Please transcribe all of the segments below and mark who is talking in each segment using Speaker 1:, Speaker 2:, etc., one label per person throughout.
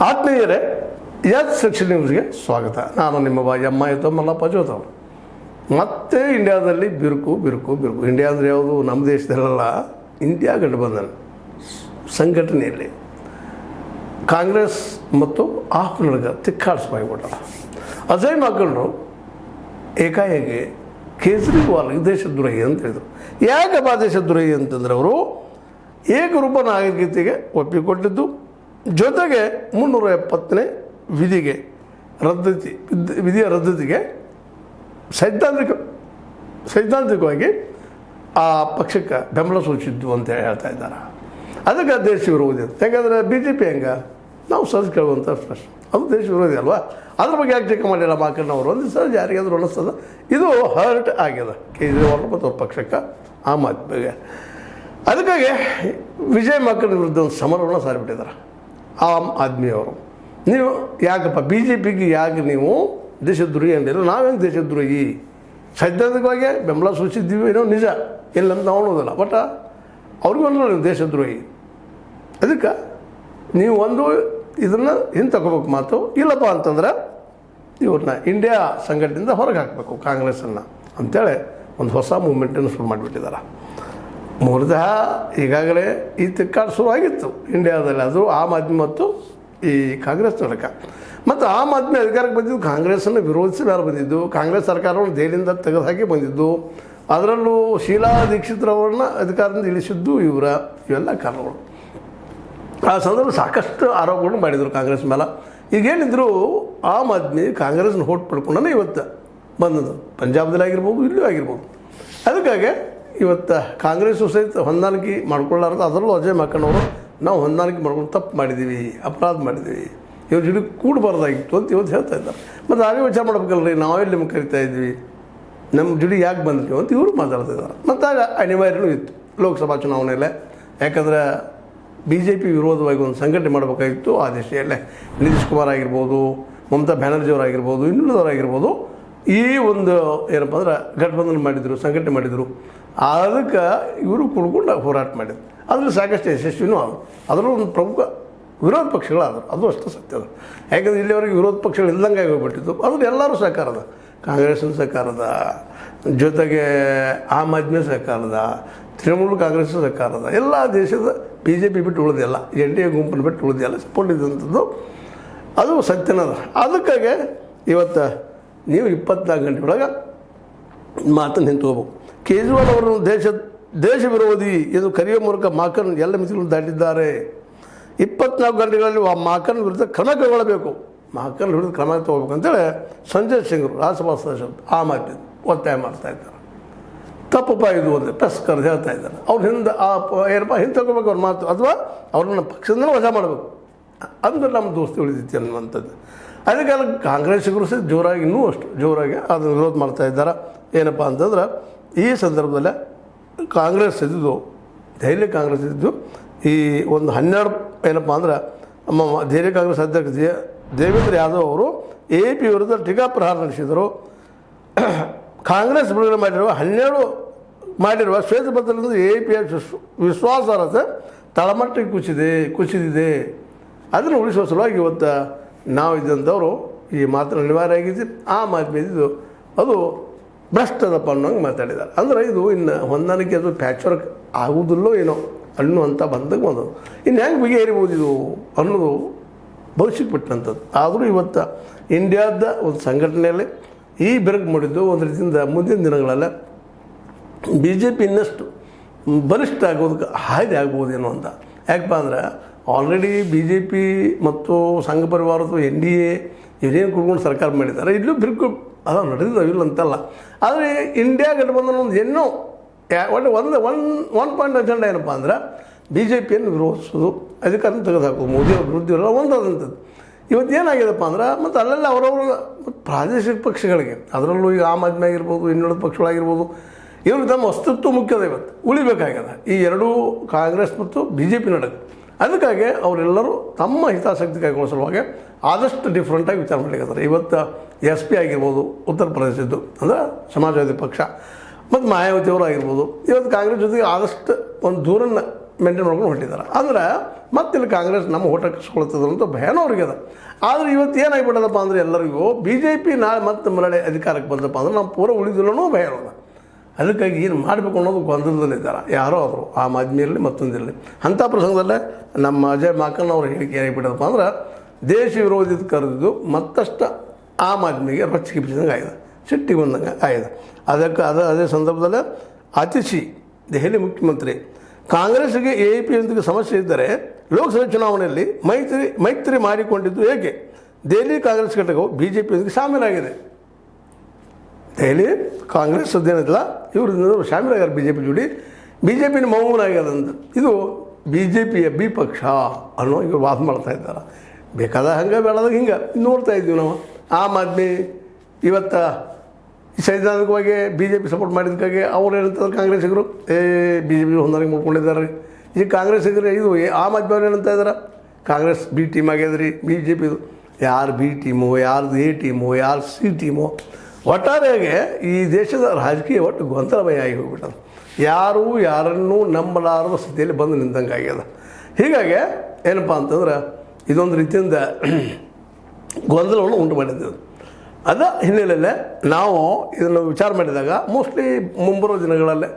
Speaker 1: ಆತ್ಮೀಯರೇ, S section ನ್ಯೂಸ್ಗೆ ಸ್ವಾಗತ. ನಾನು ನಿಮ್ಮ ಎಮ್ಮ ಮಲ್ಲಪ್ಪ ಜೋತವ್. ಮತ್ತೆ ಇಂಡಿಯಾದಲ್ಲಿ ಬಿರುಕು. ಇಂಡಿಯಾ ಅಂದರೆ ಯಾವುದು? ನಮ್ಮ ದೇಶದಲ್ಲ, ಇಂಡಿಯಾ ಗಠಬಂಧನ ಸಂಘಟನೆಯಲ್ಲಿ ಕಾಂಗ್ರೆಸ್ ಮತ್ತು ಆಪ್ ನಡುವೆ ತಿಕ್ಕಾಡಿಸ್ಬಾಗ್ಬಿಟ್ಟಾರ. ಅಜಯ್ ಮಕ್ಕಳು ಏಕಾಏಕಿ ಕೇಜ್ರಿವಾಲ್ ದೇಶದ್ರೋಹಿ ಅಂತ ಹೇಳಿದರು. ಯಾಕಪ್ಪ ದೇಶದ್ರೋಹಿ ಅಂತಂದ್ರೆ ಅವರು ಏಕರೂಪ ನಾಗರಿಕತೆಗೆ ಒಪ್ಪಿಕೊಟ್ಟಿದ್ದು, ಜೊತೆಗೆ 370ನೇ ವಿಧಿಯ ರದ್ದತಿಗೆ ಸೈದ್ಧಾಂತಿಕವಾಗಿ ಆ ಪಕ್ಷಕ್ಕೆ ಬೆಂಬಲ ಸೂಚಿಸಿದ್ದು ಅಂತ ಹೇಳ್ತಾ ಇದ್ದಾರೆ. ಅದಕ್ಕೆ ದೇಶ ವಿರೋಧಿ ಅಂತ. ಯಾಕಂದರೆ BJP ಹೆಂಗೆ ನಾವು ಸಹಜ ಕೇಳುವಂಥ ಪ್ರಶ್ನೆ, ಅದು ದೇಶ ವಿರೋಧಿ ಅಲ್ವಾ? ಅದ್ರ ಬಗ್ಗೆ ಯಾಕೆ ಟೀಕೆ ಮಾಡಿಲ್ಲ ಮಾಕಣ್ಣವರು? ಒಂದು ಸಹಜ ಯಾರಿಗಾದ್ರೂ ಅನ್ನಿಸ್ತದೆ. ಇದು ಹರ್ಟ್ ಆಗ್ಯದ ಕೇಜ್ರಿವಾಲ್ ಮತ್ತು ಅವ್ರ ಪಕ್ಷಕ್ಕೆ, ಆಮ್ ಆದ್ಮಿಗೆ. ಅದಕ್ಕಾಗಿ ವಿಜಯ್ ಮಕ್ಕಳ ವಿರುದ್ಧ ಒಂದು ಸಮರವನ್ನು ಸಾರಿಬಿಟ್ಟಿದ್ದಾರೆ ಆಮ್ ಆದ್ಮಿಯವರು. ನೀವು ಯಾಕಪ್ಪ BJPಗೆ ಯಾಕೆ ನೀವು ದೇಶದ್ರೋಹಿ ಅಂದಿಲ್ಲ? ನಾವೇನು ದೇಶದ್ರೋಹಿ? ಸೈದ್ಧಾಂತಿಕವಾಗಿ ಬೆಂಬಲ ಸೂಚಿಸಿದ್ದೀವಿ ಏನೋ ನಿಜ, ಇಲ್ಲಂತ ನಾವು ಅನ್ನೋದಿಲ್ಲ. ಬಟ್ ಅವ್ರಿಗೂ ಅನ್ನೋ ನೀವು ದೇಶದ್ರೋಹಿ. ಅದಕ್ಕೆ ನೀವು ಒಂದು ಇದನ್ನು ಹಿಂದೆ ತಗೋಬೇಕು ಮಾತು. ಇಲ್ಲಪ್ಪ ಅಂತಂದ್ರೆ ಇವ್ರನ್ನ ಇಂಡಿಯಾ ಸಂಘಟನೆಯಿಂದ ಹೊರಗೆ ಹಾಕಬೇಕು ಕಾಂಗ್ರೆಸ್ಸನ್ನು ಅಂತೇಳಿ ಒಂದು ಹೊಸ ಮೂವ್ಮೆಂಟನ್ನು ಶುರು ಮಾಡಿಬಿಟ್ಟಿದ್ದಾರೆ. ಮೂಲತಃ ಈಗಾಗಲೇ ಈ ತಿಕ್ಕಾಡು ಶುರುವಾಗಿತ್ತು ಇಂಡಿಯಾದಲ್ಲಿ. ಅದು ಆಮ್ ಆದ್ಮಿ ಮತ್ತು ಈ ಕಾಂಗ್ರೆಸ್ ನಡಕ. ಮತ್ತು ಆಮ್ ಆದ್ಮಿ ಅಧಿಕಾರಕ್ಕೆ ಬಂದಿದ್ದು ಕಾಂಗ್ರೆಸ್ಸನ್ನು ವಿರೋಧಿಸಿ ಮೇಲೆ ಬಂದಿದ್ದು, ಕಾಂಗ್ರೆಸ್ ಸರ್ಕಾರವನ್ನು ದೆಹಲಿಯಿಂದ ತೆಗೆದುಹಾಕಿ ಬಂದಿದ್ದು, ಅದರಲ್ಲೂ ಶೀಲಾ ದೀಕ್ಷಿತ್ರವ್ರನ್ನ ಅಧಿಕಾರದಿಂದ ಇಳಿಸಿದ್ದು ಇವೆಲ್ಲ ಕಾರಣಗಳು. ಆ ಸಂದರ್ಭ ಸಾಕಷ್ಟು ಆರೋಪಗಳನ್ನು ಮಾಡಿದರು ಕಾಂಗ್ರೆಸ್ ಮೇಲೆ. ಈಗೇನಿದ್ರು ಆಮ್ ಆದ್ಮಿ ಕಾಂಗ್ರೆಸ್ನ ಹೋಟ್ ಪಡ್ಕೊಂಡೇ ಇವತ್ತು ಬಂದದ್ದು, ಪಂಜಾಬ್ದಲ್ಲಿ ಆಗಿರ್ಬೋದು, ಇಲ್ಲೂ ಆಗಿರ್ಬೋದು. ಅದಕ್ಕಾಗಿ ಇವತ್ತು ಕಾಂಗ್ರೆಸ್ಸು ಸಹಿತ ಹೊಂದಾಣಿಕೆ ಮಾಡ್ಕೊಳ್ಳಾರ್ದು, ಅದರಲ್ಲೂ ಅಜಯ್ ಮಕ್ಕಣ್ಣವರು ನಾವು ಹೊಂದಾಣಿಕೆ ಮಾಡ್ಕೊಂಡು ತಪ್ಪು ಮಾಡಿದ್ದೀವಿ, ಅಪರಾಧ ಮಾಡಿದ್ದೀವಿ, ಇವ್ರ ಜೊತೆ ಕೂಡಬಾರ್ದಾಗಿತ್ತು ಅಂತ ಇವತ್ತು ಹೇಳ್ತಾ ಇದ್ದಾರೆ. ಮತ್ತು ನಾವೇ ವಿಚಾರ ಮಾಡ್ಬೇಕಲ್ರಿ, ನಾವೆಲ್ಲಿ ನಿಮ್ಗೆ ಕರಿತಾ ಇದ್ವಿ, ನಮ್ಮ ಜುಡಿ ಯಾಕೆ ಬಂದ್ವಿ ಅಂತ ಇವರು ಮಾತಾಡ್ತಿದ್ದಾರೆ. ಮತ್ತು ಆಗ ಅನಿವಾರ್ಯನೂ ಇತ್ತು ಲೋಕಸಭಾ ಚುನಾವಣೆಯಲ್ಲೇ. ಯಾಕಂದರೆ BJP ವಿರೋಧವಾಗಿ ಒಂದು ಸಂಘಟನೆ ಮಾಡಬೇಕಾಗಿತ್ತು ಆ ದಿಶೆಯಲ್ಲೇ. ನಿತೀಶ್ ಕುಮಾರ್ ಆಗಿರ್ಬೋದು, ಮಮತಾ ಬ್ಯಾನರ್ಜಿಯವರಾಗಿರ್ಬೋದು, ಇನ್ನುಳಿದವರಾಗಿರ್ಬೋದು, ಈ ಒಂದು ಏನಪ್ಪ ಅಂದ್ರೆ ಗಠಬಂಧನ ಮಾಡಿದರು, ಸಂಘಟನೆ ಮಾಡಿದರು. ಅದಕ್ಕೆ ಇವರು ಕುಡ್ಕೊಂಡು ಹೋರಾಟ ಮಾಡಿದ್ರು. ಅದ್ರಲ್ಲಿ ಸಾಕಷ್ಟು ಯಶಸ್ವಿನೂ ಆದರು. ಅದರಲ್ಲೂ ಒಂದು ಪ್ರಮುಖ ವಿರೋಧ ಪಕ್ಷಗಳಾದರು, ಅದು ಅಷ್ಟು ಸತ್ಯ ಅದು. ಯಾಕಂದರೆ ಇಲ್ಲಿವರೆಗೆ ವಿರೋಧ ಪಕ್ಷಗಳು ಇಲ್ಲದಂಗೆ ಹೋಗ್ಬಿಟ್ಟಿತ್ತು. ಅದ್ರಲ್ಲಿ ಎಲ್ಲರೂ ಸಹಕಾರದ, ಕಾಂಗ್ರೆಸ್ನ ಸಹಕಾರದ, ಜೊತೆಗೆ ಆಮ್ ಆದ್ಮಿ ಸಹಕಾರದ, ತೃಣಮೂಲ ಕಾಂಗ್ರೆಸ್ ಸಹಕಾರದ, ಎಲ್ಲ ದೇಶದ BJP ಬಿಟ್ಟು ಉಳಿದೆಲ್ಲ, NDA ಗುಂಪನ್ನು ಬಿಟ್ಟು ಉಳಿದೆಲ್ಲ ಸಪೋರ್ಟ್ ಇದ್ದಂಥದ್ದು, ಅದು ಸತ್ಯನದ. ಅದಕ್ಕಾಗಿ ಇವತ್ತು ನೀವು 24 ಗಂಟೆ ಒಳಗೆ ಮಾತನ್ನು ನಿಂತ್ಕೋಬೇಕು. ಕೇಜ್ರಿವಾಲ್ ಅವರನ್ನು ದೇಶ ವಿರೋಧಿ ಎಂದು ಕರೆಯುವ ಮೂಲಕ ಮಾಕನ್ ಎಲ್ಲ ಮಿತಿಗಳನ್ನು ದಾಟಿದ್ದಾರೆ. 24 ಗಂಟೆಗಳಲ್ಲಿ ಆ ಮಾಕನ್ ವಿರುದ್ಧ ಕ್ರಮ ಕೈಗೊಳ್ಳಬೇಕು, ಮಾಕನ್ ವಿರುದ್ಧ ಕ್ರಮ ತಗೋಬೇಕು ಅಂತೇಳಿ ಸಂಜಯ್ ಸಿಂಗ್ ರಾಜ್ಯಸಭಾ ಸದಸ್ಯರು ಆಮ್ ಆದ್ಮಿ ಒತ್ತಾಯ ಮಾಡ್ತಾ ಇದ್ದಾರೆ. ತಪ್ಪಪ್ಪ ಇದು ಒಂದು ಪ್ರೆಸ್ ಕರೆದು ಹೇಳ್ತಾ ಇದ್ದಾರೆ. ಅವ್ರು ಹಿಂದೆ ಏನಪ್ಪ ಹಿಂದೆ ತಗೋಬೇಕು ಅವ್ರ ಮಾತು, ಅಥವಾ ಅವ್ರನ್ನ ಪಕ್ಷದಿಂದಲೇ ವಜಾ ಮಾಡಬೇಕು, ಅಂದ್ರೆ ನಮ್ಮ ದೋಸ್ತಿ ಉಳಿದೈತಿ ಅನ್ನುವಂಥದ್ದು. ಅದಕ್ಕೆ ಕಾಂಗ್ರೆಸ್ಸಿಗರು ಸಹ ಜೋರಾಗಿ, ಇನ್ನೂ ಅಷ್ಟು ಜೋರಾಗಿ ಅದನ್ನು ವಿರೋಧ ಮಾಡ್ತಾ ಇದ್ದಾರೆ. ಏನಪ್ಪ ಅಂತಂದ್ರೆ ಈ ಸಂದರ್ಭದಲ್ಲೇ ಕಾಂಗ್ರೆಸ್ ಇದ್ದಿದ್ದು, ದೆಹಲಿ ಕಾಂಗ್ರೆಸ್ ಇದ್ದಿದ್ದು ಈ ಒಂದು 12 ಏನಪ್ಪ ಅಂದ್ರೆ ನಮ್ಮ ದೆಹಲಿ ಕಾಂಗ್ರೆಸ್ ಅಧ್ಯಕ್ಷ ದೇವೇಂದ್ರ ಯಾದವ್ ಅವರು AP ವಿರುದ್ಧ ಟೀಕಾಪ್ರಹಾರ ನಡೆಸಿದರು. ಕಾಂಗ್ರೆಸ್ ಬಿಡುಗಡೆ ಮಾಡಿರುವ ಶ್ವೇತಪತ್ರದಿಂದ APಯ ವಿಶ್ವಾಸಾರ್ಹತೆ ತಳಮಟ್ಟಿಗೆ ಕುಸಿದಿದೆ. ಅದನ್ನು ಉಳಿಸುವ ಸಲುವಾಗಿ ಇವತ್ತು ನಾವು ಇದ್ದಂಥವರು ಈ ಮಾತ್ರ ಅನಿವಾರ್ಯ ಆಗಿದ್ದು. ಆಮ್ ಆದ್ಮಿ ಇದ್ದಿದ್ದು ಅದು ಭ್ರಷ್ಟದಪ್ಪ ಅನ್ನೋಂಗೆ ಮಾತಾಡಿದ್ದಾರೆ. ಅಂದರೆ ಇದು ಇನ್ನು ಹೊಂದಾಣಿಕೆ ಅದು ಪ್ಯಾಚ್ ವರ್ಕ್ ಆಗುವುದಿಲ್ಲೋ ಏನೋ ಅನ್ನುವಂಥ ಬಂದಾಗ ಬಂದದು. ಇನ್ನು ಹೆಂಗೆ ಬಗೆಹರಿಬೋದು ಇದು ಅನ್ನೋದು ಭವಿಷ್ಯಕ್ಕೆ ಬಿಟ್ಟಂಥದ್ದು. ಆದರೂ ಇವತ್ತು ಇಂಡಿಯಾದ ಒಂದು ಸಂಘಟನೆಯಲ್ಲಿ ಈ ಬೆರಗು ಮಾಡಿದ್ದು ಒಂದು ರೀತಿಯಿಂದ ಮುಂದಿನ ದಿನಗಳಲ್ಲಿ BJP ಇನ್ನಷ್ಟು ಬಲಿಷ್ಠ ಆಗೋದಕ್ಕೆ ಹಾದಿ ಆಗ್ಬೋದೇನೋ ಅಂತ. ಯಾಕಪ್ಪ ಅಂದ್ರೆ ಆಲ್ರೆಡಿ BJP ಮತ್ತು ಸಂಘ ಪರಿವಾರ ಅಥವಾ NDA ಇವರೇನು ಕುಡ್ಕೊಂಡು ಸರ್ಕಾರ ಮಾಡಿದ್ದಾರೆ. ಇಲ್ಲೂ ಬಿರುಕು ಅದು ನಡೆದಿದ್ದಾವೆ, ಇಲ್ಲ ಅಂತಲ್ಲ. ಆದರೆ ಇಂಡಿಯಾ ಗಠಬಂಧನ ಒಂದು ಏನೋ ಒನ್ ಪಾಯಿಂಟ್ ಅಜೆಂಡ ಏನಪ್ಪ ಅಂದ್ರೆ BJPಯನ್ನು ವಿರೋಧಿಸೋದು, ಅಧಿಕಾರನ ತೆಗೆದುಹಾಕೋದು, ಮೋದಿ ಅಭಿವೃದ್ಧಿ ಎಲ್ಲ ಒಂದಾದಂಥದ್ದು. ಇವತ್ತು ಏನಾಗಿದೆಪ್ಪ ಅಂದ್ರೆ ಮತ್ತು ಅಲ್ಲೆಲ್ಲ ಅವರವರು ಪ್ರಾದೇಶಿಕ ಪಕ್ಷಗಳಿಗೆ, ಅದರಲ್ಲೂ ಈಗ ಆಮ್ ಆದ್ಮಿ ಆಗಿರ್ಬೋದು, ಇನ್ನುಳಿದ ಪಕ್ಷಗಳಾಗಿರ್ಬೋದು, ಇವರು ತಮ್ಮ ಅಸ್ತಿತ್ವ ಮುಖ್ಯದ ಇವತ್ತು ಉಳಿಬೇಕಾಗ್ಯದ ಈ ಎರಡೂ ಕಾಂಗ್ರೆಸ್ ಮತ್ತು BJP ನಡುವೆ. ಅದಕ್ಕಾಗಿ ಅವರೆಲ್ಲರೂ ತಮ್ಮ ಹಿತಾಸಕ್ತಿ ಕೈಗೊಳ್ಳೋ ಸಲುವಾಗಿ ಆದಷ್ಟು ಡಿಫ್ರೆಂಟಾಗಿ ವಿಚಾರ ಮಾಡಲಿಕ್ಕೆ. ಇವತ್ತು SP ಆಗಿರ್ಬೋದು ಉತ್ತರ ಪ್ರದೇಶದ್ದು, ಅಂದರೆ ಸಮಾಜವಾದಿ ಪಕ್ಷ, ಮತ್ತು ಮಾಯಾವತಿಯವರು ಆಗಿರ್ಬೋದು, ಇವತ್ತು ಕಾಂಗ್ರೆಸ್ ಜೊತೆಗೆ ಆದಷ್ಟು ಒಂದು ದೂರನ್ನು ಮೇಂಟೈನ್ ಮಾಡ್ಕೊಂಡು ಹೊರಟಿದ್ದಾರೆ. ಅಂದ್ರೆ ಮತ್ತೆ ಇಲ್ಲಿ ಕಾಂಗ್ರೆಸ್ ನಮ್ಮ ಓಟ ಕಸ್ಕೊಳ್ತದೆ ಅಂತ ಭಯನೂ ಅವ್ರಿಗೆ ಅದ. ಆದರೆ ಇವತ್ತು ಏನಾಗಿಬಿಡೋದಪ್ಪ ಅಂದರೆ ಎಲ್ಲರಿಗೂ ಬಿ ಜೆ ಪಿ ನಾಳೆ ಮತ್ತೆ ಮರಳಿ ಅಧಿಕಾರಕ್ಕೆ ಬಂದಪ್ಪ ಅಂದ್ರೆ ನಮ್ಮ ಪೂರ ಉಳಿದಿಲ್ಲನೂ ಭಯ ಅದ. ಅದಕ್ಕಾಗಿ ಏನು ಮಾಡಬೇಕು ಅನ್ನೋದು ಗೊಂದಲದಲ್ಲಿದ್ದಾರೆ ಯಾರೋ ಆದರು, ಆಮ್ ಆದ್ಮಿ ಇರಲಿ ಮತ್ತೊಂದಿರಲಿ. ಅಂಥ ಪ್ರಸಂಗದಲ್ಲೇ ನಮ್ಮ ಅಜಯ್ ಮಾಕನ್ ಅವ್ರ ಹೇಳಿಕೆ ಏನಾಗಿಬಿಡೋದಪ್ಪ ಅಂದ್ರೆ ದೇಶ ವಿರೋಧಿತ ಕರೆದಿದ್ದು ಮತ್ತಷ್ಟು ಆಮ್ ಆದ್ಮಿಗೆ ರೊಚ್ಚಿಗೆ ಬಿಸಿದಂಗೆ ಆಗಿದೆ, ಸಿಟ್ಟಿಗೆ ಬಂದಂಗೆ ಆಗಿದೆ. ಅದಕ್ಕೆ ಅದೇ ಸಂದರ್ಭದಲ್ಲೇ ಅತಿಶಿ ದೆಹಲಿ ಮುಖ್ಯಮಂತ್ರಿ ಕಾಂಗ್ರೆಸ್ಗೆ AAP ಯೊಂದಿಗೆ ಸಮಸ್ಯೆ ಇದ್ದರೆ ಲೋಕಸಭೆ ಚುನಾವಣೆಯಲ್ಲಿ ಮೈತ್ರಿ ಮಾಡಿಕೊಂಡಿದ್ದು ಏಕೆ? ದೆಹಲಿ ಕಾಂಗ್ರೆಸ್ ಘಟಕವು BJP ಯೊಂದಿಗೆ ಶಾಮೀಲಾಗಿದೆ. ದೆಹಲಿ ಕಾಂಗ್ರೆಸ್ ಅದೇನಿಲ್ಲ ಇವರು ಶಾಮೀಲಾಗ್ಯಾರ BJP ಜೋಡಿ, BJPನ ಮೌನಾಗ್ಯದಂತ. ಇದು BJPಯ ಬಿ ಪಕ್ಷ ಅನ್ನೋ ಇವರು ವಾದ ಮಾಡ್ತಾ ಇದ್ದಾರೆ. ಬೇಕಾದ ಹಂಗೆ ಬೇಡದಾಗ ಹಿಂಗೆ ನೋಡ್ತಾ ಇದ್ದೀವಿ ನಾವು. ಆಮ್ ಆದ್ಮಿ ಇವತ್ತು ಸೈದ್ಧಾಂತಿಕವಾಗಿ BJP ಸಪೋರ್ಟ್ ಮಾಡಿದ್ದಕ್ಕಾಗಿ ಅವ್ರು ಏನಂತಾರೆ ಕಾಂಗ್ರೆಸ್ಸಿಗರು BJP ಹೊಂದಾಣಿಕೆ ಮಾಡ್ಕೊಂಡಿದ್ದಾರೆ. ಈಗ ಕಾಂಗ್ರೆಸ್ಸಿಗರು ಇದು ಆಮ್ ಆದ್ಮಿ ಅವ್ರು ಏನಂತ ಇದ್ದಾರೆ, ಕಾಂಗ್ರೆಸ್ B ಟೀಮ್ ಆಗ್ಯದ್ರಿ, BJPದು ಯಾರು B ಟೀಮು, ಯಾರ್ದು A ಟೀಮು, ಯಾರು C ಟೀಮು. ಒಟ್ಟಾರೆಯಾಗಿ ಈ ದೇಶದ ರಾಜಕೀಯ ಒಟ್ಟು ಗೊಂದಲಮಯ ಆಗಿ ಹೋಗ್ಬಿಟ್ಟದು. ಯಾರೂ ಯಾರನ್ನೂ ನಂಬಲಾರದ ಸ್ಥಿತಿಯಲ್ಲಿ ಬಂದು ನಿಂತಂಗೆ ಆಗ್ಯದ. ಹೀಗಾಗಿ ಏನಪ್ಪ ಅಂತಂದ್ರೆ ಇದೊಂದು ರೀತಿಯಿಂದ ಗೊಂದಲವನ್ನು ಉಂಟು ಮಾಡಿದ್ದೇವೆ. ಅದ ಹಿನ್ನೆಲೆಯಲ್ಲೇ ನಾವು ಇದನ್ನು ವಿಚಾರ ಮಾಡಿದಾಗ ಮೋಸ್ಟ್ಲಿ ಮುಂಬರುವ ದಿನಗಳಲ್ಲೇ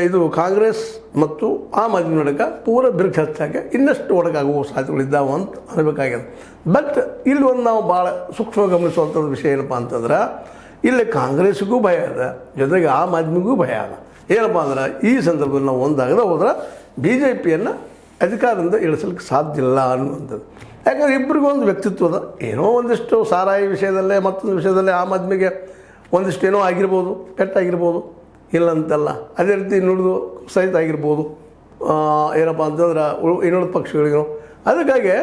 Speaker 1: ಇದು ಕಾಂಗ್ರೆಸ್ ಮತ್ತು ಆಮ್ ಆದ್ಮಿ ನಡುಕ ಪೂರ ಬಿರುಕು ಹೆಚ್ಚಾಗಿ ಇನ್ನಷ್ಟು ಒಡಕಾಗುವ ಸಾಧ್ಯತೆಗಳಿದ್ದಾವೆ ಅಂತ ಅನ್ನಬೇಕಾಗ್ಯದ. ಬಟ್ ಇಲ್ಲಿ ಒಂದು ನಾವು ಭಾಳ ಸೂಕ್ಷ್ಮ ಗಮನಿಸುವಂಥದ್ದು ವಿಷಯ ಏನಪ್ಪ ಅಂತಂದ್ರೆ ಇಲ್ಲಿ ಕಾಂಗ್ರೆಸ್ಗೂ ಭಯ ಅದ, ಜೊತೆಗೆ ಆಮ್ ಆದ್ಮಿಗೂ ಭಯ ಅದ. ಏನಪ್ಪ ಅಂದ್ರೆ ಈ ಸಂದರ್ಭದಲ್ಲಿ ನಾವು ಒಂದಾಗದೆ ಹೋದ್ರೆ BJPಯನ್ನು ಅಧಿಕಾರದಿಂದ ಇಳಿಸಲಿಕ್ಕೆ ಸಾಧ್ಯ ಇಲ್ಲ ಅನ್ನುವಂಥದ್ದು. ಯಾಕಂದರೆ ಇಬ್ಬರಿಗೂ ಒಂದು ವ್ಯಕ್ತಿತ್ವದ ಏನೋ ಒಂದಿಷ್ಟು ಸಾರಾಯಿ ವಿಷಯದಲ್ಲೇ ಮತ್ತೊಂದು ವಿಷಯದಲ್ಲೇ ಆಮ್ ಆದ್ಮಿಗೆ ಒಂದಿಷ್ಟು ಏನೋ ಆಗಿರ್ಬೋದು, ಪೆಟ್ಟಾಗಿರ್ಬೋದು, ಇಲ್ಲಂತಲ್ಲ. ಅದೇ ರೀತಿ ಇನ್ನುಳಿದು ಸಹಿತ ಆಗಿರ್ಬೋದು, ಏನಪ್ಪ ಅಂತಂದ್ರೆ ಇನ್ನುಳಿದ ಪಕ್ಷಗಳಿಗೂ. ಅದಕ್ಕಾಗಿ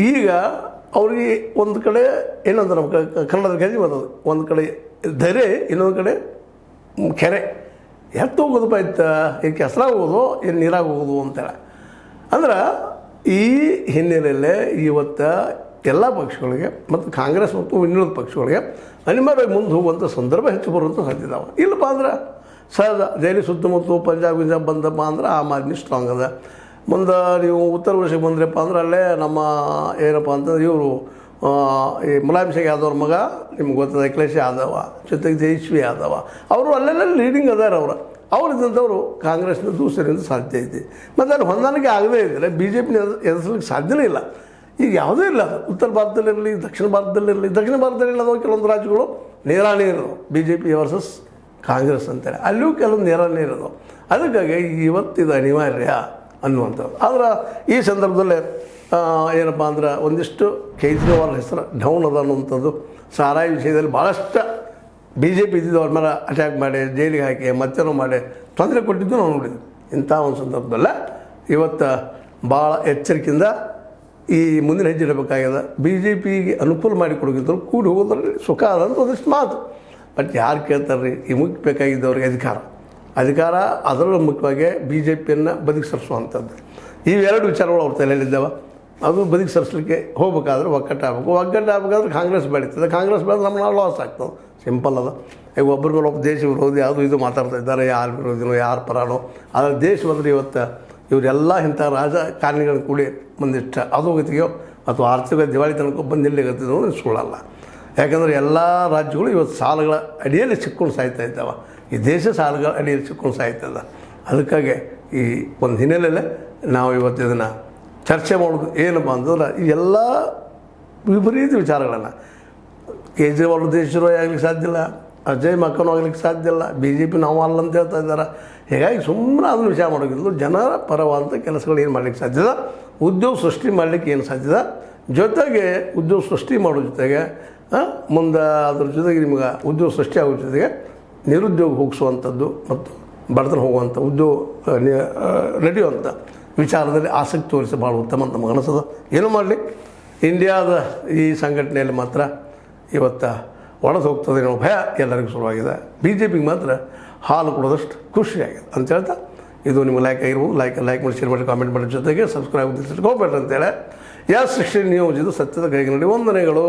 Speaker 1: ಈಗ ಅವ್ರಿಗೆ ಒಂದು ಕಡೆ ಏನಂತ ನಮ್ಮ ಕನ್ನಡದ ಗಜಿ ಬರ್ತದೆ, ಒಂದು ಕಡೆ ಧರೆ, ಇನ್ನೊಂದು ಕಡೆ ಕೆರೆ. ಎತ್ತು ಹೋಗೋದಪ್ಪ ಇತ್ತು, ಈಗ ಕೆಸರಾಗ ಹೋಗೋದು ಏನು ನೀರಾಗ ಹೋಗೋದು ಅಂತೇಳಿ. ಅಂದ್ರೆ ಈ ಹಿನ್ನೆಲೆಯಲ್ಲೇ ಇವತ್ತು ಎಲ್ಲ ಪಕ್ಷಗಳಿಗೆ ಮತ್ತು ಕಾಂಗ್ರೆಸ್ ಮತ್ತು ಇನ್ನುಳಿದ ಪಕ್ಷಗಳಿಗೆ ಅನಿವಾರ್ಯವಾಗಿ ಮುಂದೆ ಹೋಗುವಂಥ ಸಂದರ್ಭ ಹೆಚ್ಚು ಬರುವಂಥ ಸಾಧ್ಯದಾವೆ. ಇಲ್ಲಪ್ಪ ಅಂದ್ರೆ ಸಹಜ ದೆಹಲಿ ಸುತ್ತಮುತ್ತ ಪಂಜಾಬ್ ಬಂದಪ್ಪ ಅಂದ್ರೆ ಆಮ್ ಆದ್ಮಿ ಸ್ಟ್ರಾಂಗ್ ಅದ. ಮುಂದೆ ನೀವು ಉತ್ತರ ಪ್ರದೇಶಕ್ಕೆ ಬಂದ್ರಪ್ಪ ಅಂದ್ರೆ ಅಲ್ಲೇ ನಮ್ಮ ಏನಪ್ಪ ಅಂತಂದ್ರೆ ಇವರು ಈ ಮುಲಾಯಂ ಸಿಂಗ್ ಯಾದವ್ ಮಗ ನಿಮ್ಗೆ ಗೊತ್ತದ ಅಖಿಲೇಶ್ ಯಾದವ, ಜೊತೆಗೆ ತೇಜಸ್ವಿ ಯಾದವ, ಅವರು ಅಲ್ಲೆಲ್ಲ ಲೀಡಿಂಗ್ ಅದಾರ. ಅವರಿದ್ದಂಥವ್ರು ಕಾಂಗ್ರೆಸ್ನ ದೂಸರಿಂದ ಸಾಧ್ಯ ಐತಿ. ಮತ್ತು ಅಲ್ಲಿ ಹೊಂದಾಣಿಕೆ ಆಗದೇ ಇದ್ದರೆ BJPನ ಎದುರಿಸಲಿಕ್ಕೆ ಸಾಧ್ಯನೇ ಇಲ್ಲ. ಈಗ ಯಾವುದೂ ಇಲ್ಲ, ಉತ್ತರ ಭಾರತದಲ್ಲಿರಲಿ, ದಕ್ಷಿಣ ಭಾರತದಲ್ಲಿರಲಿ. ದಕ್ಷಿಣ ಭಾರತದಲ್ಲಿ ಇಲ್ಲದ ಕೆಲವೊಂದು ರಾಜ್ಯಗಳು ನೇರಾನೇ ಇರೋದು BJP ವರ್ಸಸ್ ಕಾಂಗ್ರೆಸ್ ಅಂತೇಳಿ, ಅಲ್ಲಿಯೂ ಕೆಲವೊಂದು ನೇರಾನೇ ಇರೋದು. ಅದಕ್ಕಾಗಿ ಇವತ್ತಿದು ಅನಿವಾರ್ಯ ಅನ್ನುವಂಥದ್ದು. ಆದ್ರೆ ಈ ಸಂದರ್ಭದಲ್ಲೇ ಏನಪ್ಪ ಅಂದ್ರೆ ಒಂದಿಷ್ಟು ಕೇಜ್ರಿವಾಲ್ ಹೆಸರು ಡೌನ್ ಅದ ಅನ್ನುವಂಥದ್ದು. ಸಾರಾಯಿ ವಿಷಯದಲ್ಲಿ ಭಾಳಷ್ಟು BJP ಇದ್ದಿದ್ದು ಅವ್ರ ಮೇಲೆ ಅಟ್ಯಾಕ್ ಮಾಡಿ ಜೈಲಿಗೆ ಹಾಕಿ ಮತ್ತೇನೋ ಮಾಡಿ ತೊಂದರೆ ಕೊಟ್ಟಿದ್ದು ನಾವು ನೋಡಿದ್ವಿ. ಇಂಥ ಒಂದು ಸಂದರ್ಭದಲ್ಲ ಇವತ್ತು ಭಾಳ ಎಚ್ಚರಿಕೆಯಿಂದ ಈ ಮುಂದಿನ ಹೆಜ್ಜೆ ಇಡಬೇಕಾಗ್ಯದ. BJPಗೆ ಅನುಕೂಲ ಮಾಡಿಕೊಡೋಗಿದ್ದರು ಕೂಡಿ ಹೋಗೋದ್ರಲ್ಲಿ ಸುಖ ಅದಂತ ಒಂದಿಷ್ಟು ಮಾತು. ಬಟ್ ಯಾರು ಕೇಳ್ತಾರೆ ರೀ? ಈ ಮುಖ್ಯ ಬೇಕಾಗಿದ್ದವ್ರಿಗೆ ಅಧಿಕಾರ ಅದರಲ್ಲೂ ಮುಖ್ಯವಾಗಿ BJPಯನ್ನು ಬದುಕಿ ಸರಿಸುವಂಥದ್ದು. ಇವೆರಡು ವಿಚಾರಗಳು ಅವ್ರ ತಲೆಯಲ್ಲಿದ್ದಾವೆ. ಅದು ಬದುಕಿ ಸರಿಸಲಿಕ್ಕೆ ಹೋಗ್ಬೇಕಾದ್ರೆ ಒಗ್ಗಟ್ಟಾಗಬೇಕಾದ್ರೆ ಕಾಂಗ್ರೆಸ್ ಬೆಳೀತದೆ. ಕಾಂಗ್ರೆಸ್ ಬೆಳೆದ್ರೆ ನಮ್ಮನ್ನ ಲಾಸ್ ಆಗ್ತದೆ. ಸಿಂಪಲ್ ಅದ. ಈಗ ಒಬ್ಬರ ಮೇಲೆ ಒಬ್ಬ ದೇಶ ವಿರೋಧಿ ಅದು ಇದು ಮಾತಾಡ್ತಾ ಇದ್ದಾರೆ, ಯಾರು ವಿರೋಧಿನೋ ಯಾರು ಪರಾನೋ. ಆದರೆ ದೇಶ ಬಂದರೆ ಇವತ್ತು ಇವರೆಲ್ಲ ಇಂಥ ರಾಜಕಾರಣಿಗಳನ್ನ ಕೂಡಿ ಒಂದಿಷ್ಟು ಅಧೋಗತಿಗೋ ಅಥವಾ ಆರ್ಥಿಕ ದಿವಾಳಿ ತನಕ ಬಂದಿಲ್ಲಗತ್ತಿದ್ರು ಸುಳ್ಳಲ್ಲ. ಯಾಕಂದರೆ ಎಲ್ಲ ರಾಜ್ಯಗಳು ಇವತ್ತು ಸಾಲಗಳ ಅಡಿಯಲ್ಲಿ ಸಿಕ್ಕೊಂಡು ಸಾಯ್ತಾ ಇದ್ದಾವೆ. ಈ ದೇಶ ಸಾಲಗಳ ಅಡಿಯಲ್ಲಿ ಸಿಕ್ಕೊಂಡು ಸಾಯ್ತದ. ಅದಕ್ಕಾಗಿ ಈ ಒಂದು ಹಿನ್ನೆಲೆಯಲ್ಲೇ ನಾವು ಇವತ್ತು ಇದನ್ನು ಚರ್ಚೆ ಮಾಡೋದು ಏನಪ್ಪ ಅಂತಂದ್ರೆ ಈ ಎಲ್ಲ ವಿಪರೀತ ವಿಚಾರಗಳನ್ನು ಕೇಜ್ರಿವಾಲ್ ದೇಶರು ಆಗಲಿಕ್ಕೆ ಸಾಧ್ಯ ಇಲ್ಲ, ಅಜಯ್ ಮಕ್ಕನೂ ಆಗಲಿಕ್ಕೆ ಸಾಧ್ಯ ಇಲ್ಲ, BJP ನಾವು ಅಲ್ಲ ಅಂತ ಹೇಳ್ತಾ ಇದ್ದಾರೆ. ಹೀಗಾಗಿ ಸುಮ್ಮನೆ ಅದನ್ನು ವಿಚಾರ ಮಾಡೋಕ್ಕಿಂತ ಜನರ ಪರವಾದಂಥ ಕೆಲಸಗಳು ಏನು ಮಾಡಲಿಕ್ಕೆ ಸಾಧ್ಯದ, ಉದ್ಯೋಗ ಸೃಷ್ಟಿ ಮಾಡಲಿಕ್ಕೆ ಏನು ಸಾಧ್ಯದ, ಜೊತೆಗೆ ಉದ್ಯೋಗ ಸೃಷ್ಟಿ ಮಾಡೋ ಜೊತೆಗೆ ಮುಂದೆ ಅದ್ರ ಜೊತೆಗೆ ನಿಮ್ಗೆ ಉದ್ಯೋಗ ಸೃಷ್ಟಿ ಆಗೋ ಜೊತೆಗೆ ನಿರುದ್ಯೋಗ ಹೋಗಿಸುವಂಥದ್ದು ಮತ್ತು ಬಡತನ ಹೋಗುವಂಥ ಉದ್ಯೋಗ ನಡೆಯುವಂಥ ವಿಚಾರದಲ್ಲಿ ಆಸಕ್ತಿ ತೋರಿಸಿ ಭಾಳ ಉತ್ತಮ ಅಂತ ನಮಗೆ ಅನಿಸೋದು. ಏನೂ ಮಾಡಲಿ ಇಂಡಿಯಾದ ಈ ಸಂಘಟನೆಯಲ್ಲಿ ಮಾತ್ರ ಇವತ್ತು ಒಳಗೆ ಹೋಗ್ತದೆ ಅನ್ನೋ ಭಯ ಎಲ್ಲರಿಗೂ ಶುರುವಾಗಿದೆ. BJPಗೆ ಮಾತ್ರ ಹಾಲು ಕೊಡೋದಷ್ಟು ಖುಷಿಯಾಗಿದೆ ಅಂತ ಹೇಳ್ತಾ ಇದು ನಿಮ್ಗೆ ಲೈಕ್ ಆಗಿರ್ಬೋದು. ಲೈಕ್ ಮಾಡಿ, ಶೇರ್ ಮಾಡಿ, ಕಾಮೆಂಟ್ ಮಾಡೋ ಜೊತೆಗೆ ಸಬ್ಸ್ಕ್ರೈಬ್ ಹೋಗ್ಬೇಡ್ರಿ ಅಂತೇಳಿ. S16 ನ್ಯೂಸ್ ಇದು ಸತ್ಯದ ಕೈಗೆ ನೋಡಿ ವಂದನೆಗಳು.